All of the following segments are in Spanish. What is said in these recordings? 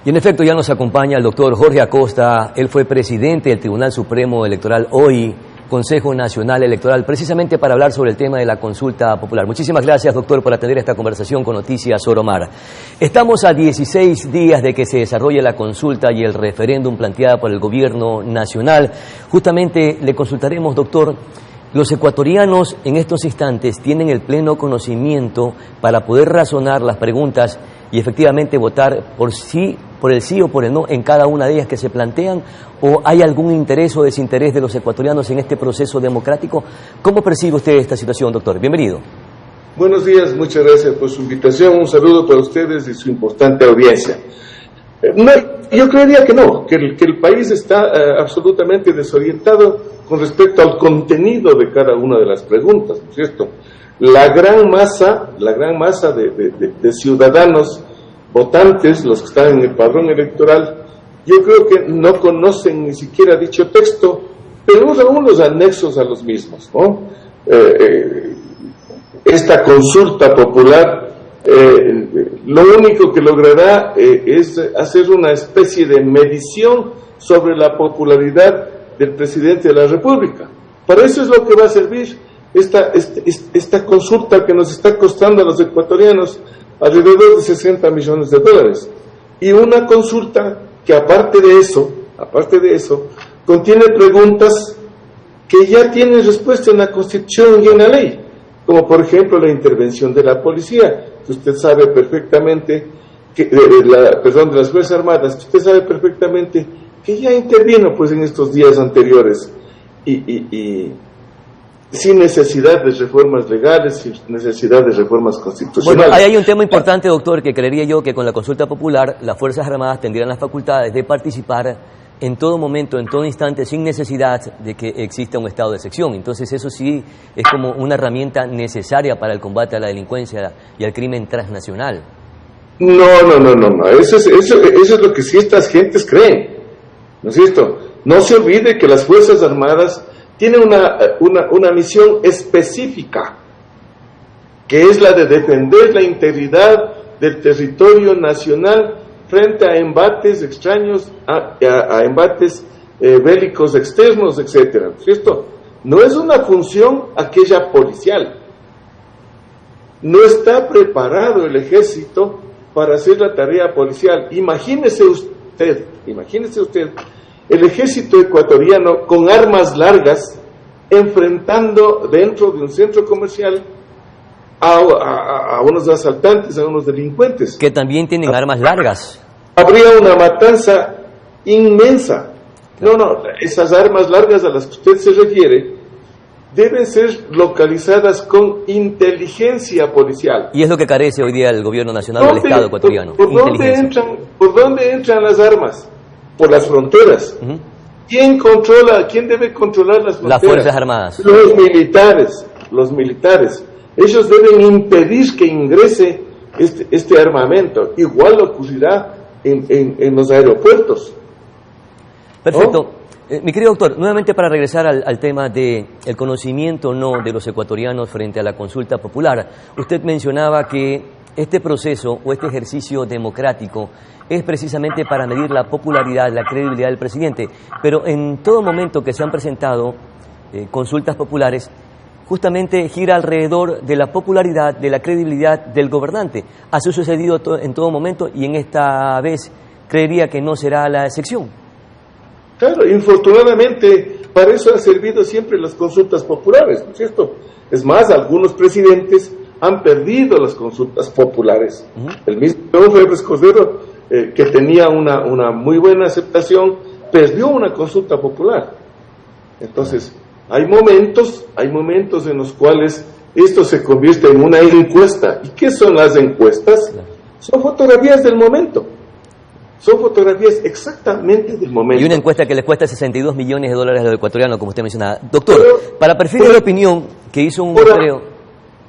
Y en efecto ya nos acompaña el doctor Jorge Acosta. Él fue presidente del Tribunal Supremo Electoral, hoy Consejo Nacional Electoral, precisamente para hablar sobre el tema de la consulta popular. Muchísimas gracias, doctor, por atender esta conversación con Noticias Oromar. Estamos a 16 días de que se desarrolle la consulta y el referéndum planteada por el gobierno nacional. Justamente le consultaremos, doctor, los ecuatorianos en estos instantes tienen el pleno conocimiento para poder razonar las preguntas y efectivamente votar por el sí o por el no en cada una de ellas que se plantean, o hay algún interés o desinterés de los ecuatorianos en este proceso democrático. ¿Cómo percibe usted esta situación, doctor? Bienvenido. Buenos días, muchas gracias por su invitación, un saludo para ustedes y su importante audiencia. Yo creería que no, que el país está absolutamente desorientado con respecto al contenido de cada una de las preguntas, ¿no es cierto? La gran masa de ciudadanos votantes, los que están en el padrón electoral, yo creo que no conocen ni siquiera dicho texto, pero aún los anexos a los mismos, ¿no? Esta consulta popular lo único que logrará es hacer una especie de medición sobre la popularidad del presidente de la República. Para eso es lo que va a servir esta consulta que nos está costando a los ecuatorianos alrededor de 60 millones de dólares. Y una consulta que aparte de eso, contiene preguntas que ya tienen respuesta en la Constitución y en la ley, como por ejemplo la intervención de la policía, que usted sabe perfectamente, de las Fuerzas Armadas, que usted sabe perfectamente que ya intervino pues en estos días anteriores y sin necesidad de reformas legales, sin necesidad de reformas constitucionales. Bueno, ahí hay un tema importante, doctor, que creería yo que con la consulta popular las Fuerzas Armadas tendrían las facultades de participar en todo momento, en todo instante, sin necesidad de que exista un estado de excepción. Entonces eso sí es como una herramienta necesaria para el combate a la delincuencia y al crimen transnacional. No. Eso es lo que sí estas gentes creen, ¿no es cierto? No se olvide que las Fuerzas Armadas tienen una misión específica, que es la de defender la integridad del territorio nacional frente a embates extraños, a embates bélicos externos, etcétera, ¿no es cierto? No es una función aquella policial. No está preparado el ejército para hacer la tarea policial. Imagínese usted el ejército ecuatoriano con armas largas enfrentando dentro de un centro comercial a unos asaltantes, a unos delincuentes. Que también tienen armas largas. Habría una matanza inmensa. No, esas armas largas a las que usted se refiere deben ser localizadas con inteligencia policial. Y es lo que carece hoy día el gobierno nacional del Estado ecuatoriano. ¿Por dónde entran las armas? Por las fronteras. Uh-huh. ¿Quién debe controlar las fronteras? Las Fuerzas Armadas. Los militares. Ellos deben impedir que ingrese este armamento. Igual ocurrirá en los aeropuertos. Perfecto. Mi querido doctor, nuevamente para regresar al tema del conocimiento o no de los ecuatorianos frente a la consulta popular. Usted mencionaba que este proceso o este ejercicio democrático es precisamente para medir la popularidad, la credibilidad del presidente, pero en todo momento que se han presentado consultas populares, justamente gira alrededor de la popularidad, de la credibilidad del gobernante. Así ha sucedido en todo momento y en esta vez creería que no será la excepción. Claro, infortunadamente para eso han servido siempre las consultas populares, ¿no es cierto? Es más, algunos presidentes han perdido las consultas populares. Uh-huh. El mismo Febres Cordero, que tenía una muy buena aceptación, perdió una consulta popular. Entonces, hay momentos en los cuales esto se convierte en una encuesta. ¿Y qué son las encuestas? Son fotografías del momento. Son fotografías exactamente del momento. Y una encuesta que les cuesta 62 millones de dólares a los ecuatorianos, como usted mencionaba. Doctor, para perfiles de opinión que hizo un muestreo...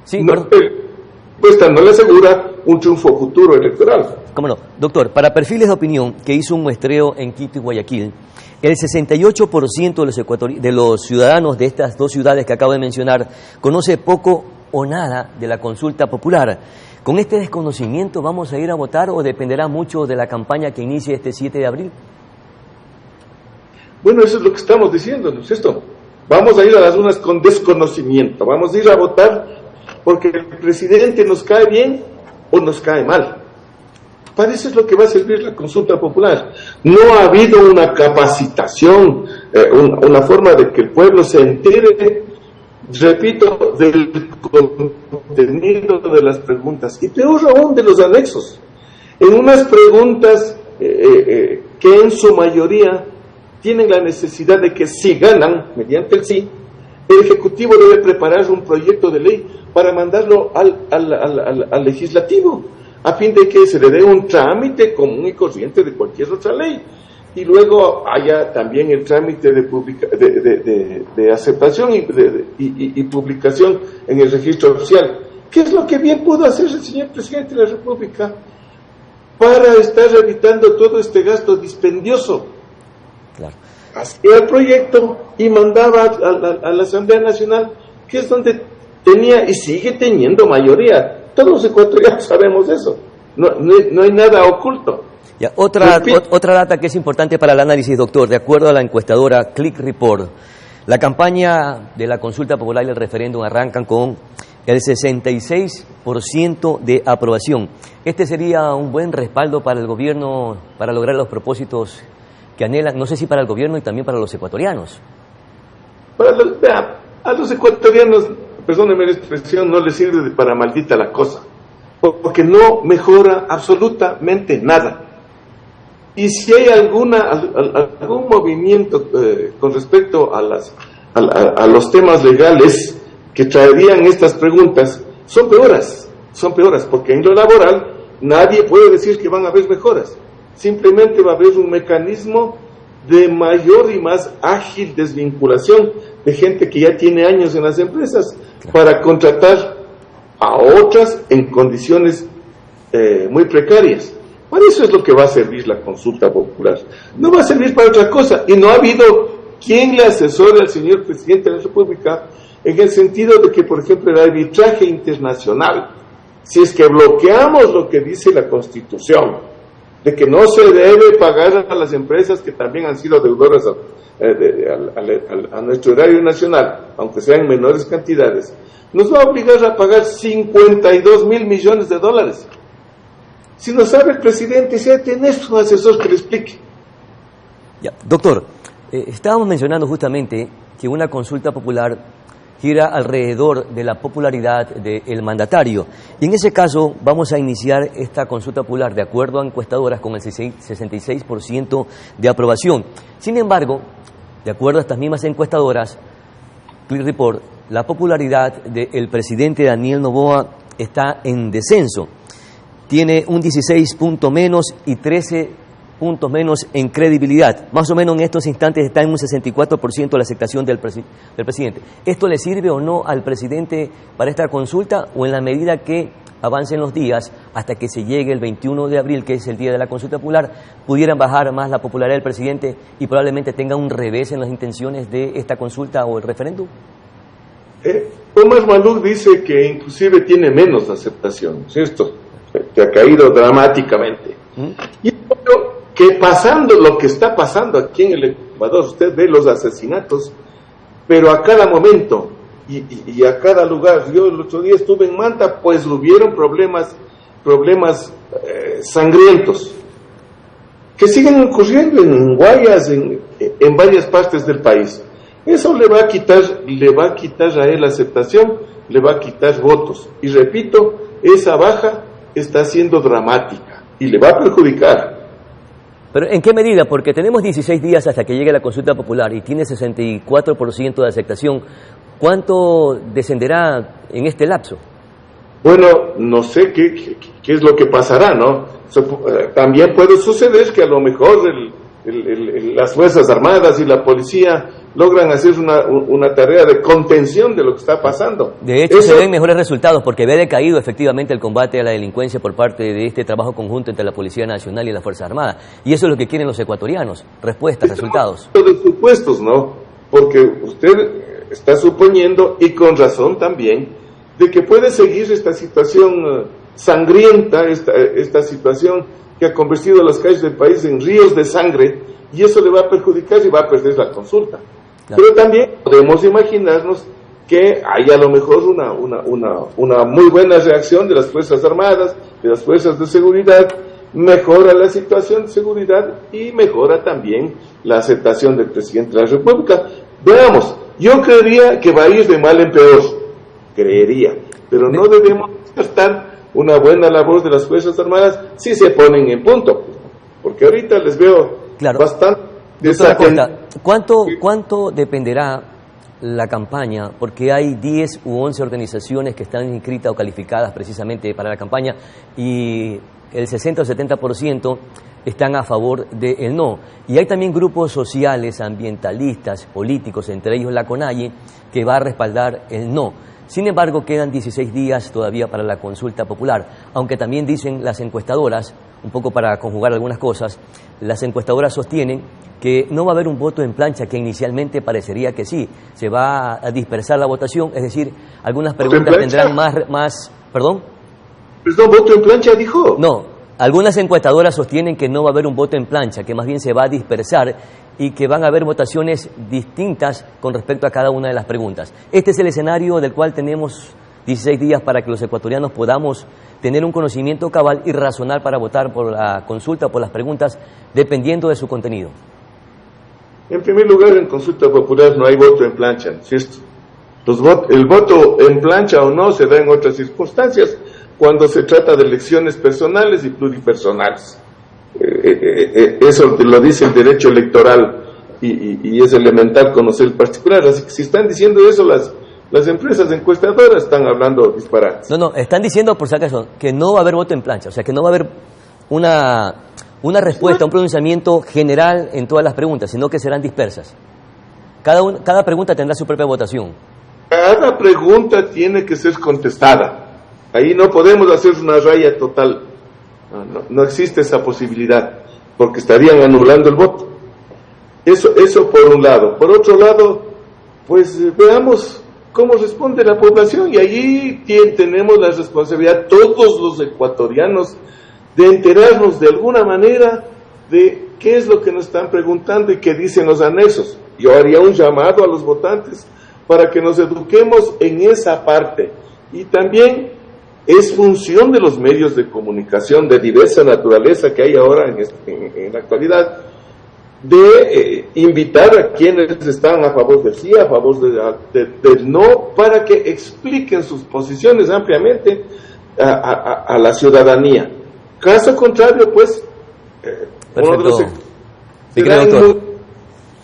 Sí, encuesta no le asegura un triunfo futuro electoral. ¿Cómo no? Doctor, para perfiles de opinión que hizo un muestreo en Quito y Guayaquil, el 68% de los ciudadanos de estas dos ciudades que acabo de mencionar conoce poco o nada de la consulta popular. ¿Con este desconocimiento vamos a ir a votar o dependerá mucho de la campaña que inicie este 7 de abril? Bueno, eso es lo que estamos diciendo, ¿no es cierto? Vamos a ir a las urnas con desconocimiento, vamos a ir a votar porque el presidente nos cae bien o nos cae mal. Para eso es lo que va a servir la consulta popular. No ha habido una capacitación, una forma de que el pueblo se entere, repito, del contenido de las preguntas, y peor aún de los anexos. En unas preguntas que en su mayoría tienen la necesidad de que si ganan, mediante el sí, el Ejecutivo debe preparar un proyecto de ley para mandarlo al Legislativo, a fin de que se le dé un trámite común y corriente de cualquier otra ley. Y luego haya también el trámite de aceptación y publicación en el registro oficial. ¿Qué es lo que bien pudo hacer el señor presidente de la República para estar evitando todo este gasto dispendioso? Claro. Hacía el proyecto y mandaba a la Asamblea Nacional, que es donde tenía y sigue teniendo mayoría. Todos los ecuatorianos sabemos eso. No hay nada oculto. Ya, otra data que es importante para el análisis, doctor. De acuerdo a la encuestadora Click Report, la campaña de la consulta popular y el referéndum arrancan con el 66% de aprobación. Este sería un buen respaldo para el gobierno para lograr los propósitos que anhelan, no sé si para el gobierno y también para los ecuatorianos. A los ecuatorianos, perdónenme la expresión, no les sirve para maldita la cosa, porque no mejora absolutamente nada. Y si hay algún movimiento con respecto a los temas legales que traerían estas preguntas, son peoras, porque en lo laboral nadie puede decir que van a haber mejoras. Simplemente va a haber un mecanismo de mayor y más ágil desvinculación de gente que ya tiene años en las empresas para contratar a otras en condiciones muy precarias. Para eso es lo que va a servir la consulta popular. No va a servir para otra cosa. Y no ha habido quien le asesore al señor presidente de la República en el sentido de que, por ejemplo, el arbitraje internacional, si es que bloqueamos lo que dice la Constitución, de que no se debe pagar a las empresas que también han sido deudoras a nuestro erario nacional, aunque sean en menores cantidades, nos va a obligar a pagar 52 mil millones de dólares. Si no sabe el presidente, si tenés un asesor que le explique. Ya, doctor, estábamos mencionando justamente que una consulta popular gira alrededor de la popularidad del mandatario. Y en ese caso vamos a iniciar esta consulta popular de acuerdo a encuestadoras con el 66% de aprobación. Sin embargo, de acuerdo a estas mismas encuestadoras, Click Report, la popularidad del presidente Daniel Noboa está en descenso. Tiene un 16 puntos menos y 13 puntos menos en credibilidad. Más o menos en estos instantes está en un 64% la aceptación del presidente. ¿Esto le sirve o no al presidente para esta consulta o en la medida que avancen los días hasta que se llegue el 21 de abril, que es el día de la consulta popular, pudieran bajar más la popularidad del presidente y probablemente tenga un revés en las intenciones de esta consulta o el referéndum? Omar Maluk dice que inclusive tiene menos aceptación, ¿cierto? Que ha caído dramáticamente. Y que pasando lo que está pasando aquí en el Ecuador, usted ve los asesinatos, pero a cada momento y a cada lugar. Yo el otro día estuve en Manta, pues hubieron problemas sangrientos que siguen ocurriendo en Guayas, en varias partes del país. Eso le va a quitar a él aceptación, le va a quitar votos. Y repito, esa baja está siendo dramática y le va a perjudicar. ¿Pero en qué medida? Porque tenemos 16 días hasta que llegue la consulta popular y tiene 64% de aceptación. ¿Cuánto descenderá en este lapso? Bueno, no sé qué es lo que pasará, ¿no? También puede suceder que a lo mejor las Fuerzas Armadas y la policía logran hacer una tarea de contención de lo que está pasando. De hecho, se ven mejores resultados porque había decaído efectivamente el combate a la delincuencia por parte de este trabajo conjunto entre la Policía Nacional y las Fuerzas Armadas. Y eso es lo que quieren los ecuatorianos, respuestas, resultados. De supuestos, ¿no? Porque usted está suponiendo, y con razón también, de que puede seguir esta situación sangrienta esta situación que ha convertido a las calles del país en ríos de sangre, y eso le va a perjudicar y va a perder la consulta. Claro. Pero también podemos imaginarnos que hay a lo mejor una muy buena reacción de las Fuerzas Armadas, de las Fuerzas de Seguridad, mejora la situación de seguridad y mejora también la aceptación del presidente de la República. Veamos, yo creería que va a ir de mal en peor, pero no debemos descartar una buena labor de las Fuerzas Armadas si se ponen en punto, porque ahorita les veo bastante desatendidos. ¿Cuánto dependerá la campaña? Porque hay 10 u 11 organizaciones que están inscritas o calificadas precisamente para la campaña y el 60 o 70% están a favor del no. Y hay también grupos sociales, ambientalistas, políticos, entre ellos la CONAIE, que va a respaldar el no. Sin embargo, quedan 16 días todavía para la consulta popular, aunque también dicen las encuestadoras, un poco para conjugar algunas cosas, las encuestadoras sostienen que no va a haber un voto en plancha, que inicialmente parecería que sí, se va a dispersar la votación, es decir, algunas preguntas tendrán más ¿perdón? ¿Perdón, voto en plancha dijo? No, algunas encuestadoras sostienen que no va a haber un voto en plancha, que más bien se va a dispersar y que van a haber votaciones distintas con respecto a cada una de las preguntas. Este es el escenario del cual tenemos 16 días para que los ecuatorianos podamos tener un conocimiento cabal y razonar para votar por la consulta, por las preguntas, dependiendo de su contenido. En primer lugar, en consulta popular no hay voto en plancha, ¿cierto? El voto en plancha o no se da en otras circunstancias, cuando se trata de elecciones personales y pluripersonales. Eso lo dice el derecho electoral y es elemental conocer el particular. Así que si están diciendo eso las empresas encuestadoras, están hablando disparates. No, están diciendo, por si acaso, que no va a haber voto en plancha, o sea, que no va a haber una respuesta, un pronunciamiento general en todas las preguntas, sino que serán dispersas. Cada pregunta tendrá su propia votación. Cada pregunta tiene que ser contestada. Ahí no podemos hacer una raya total. No existe esa posibilidad, porque estarían anulando el voto. Eso por un lado. Por otro lado, pues veamos cómo responde la población, y allí tenemos la responsabilidad, todos los ecuatorianos, de enterarnos de alguna manera de qué es lo que nos están preguntando y qué dicen los anexos. Yo haría un llamado a los votantes para que nos eduquemos en esa parte, y también es función de los medios de comunicación de diversa naturaleza que hay ahora en la actualidad, de invitar a quienes están a favor del sí, a favor del no, para que expliquen sus posiciones ampliamente a la ciudadanía. Caso contrario, pues, uno de los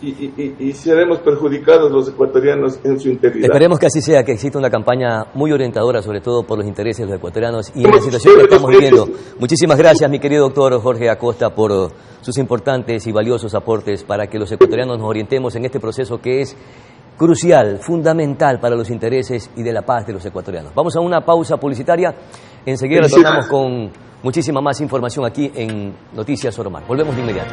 y seremos perjudicados los ecuatorianos en su integridad. Esperemos que así sea, que exista una campaña muy orientadora, sobre todo por los intereses de los ecuatorianos y en la situación que estamos viviendo. Muchísimas gracias, mi querido doctor Jorge Acosta, por sus importantes y valiosos aportes para que los ecuatorianos nos orientemos en este proceso que es crucial, fundamental para los intereses y de la paz de los ecuatorianos. Vamos a una pausa publicitaria, enseguida retornamos con muchísima más información aquí en Noticias Oromar. Volvemos de inmediato.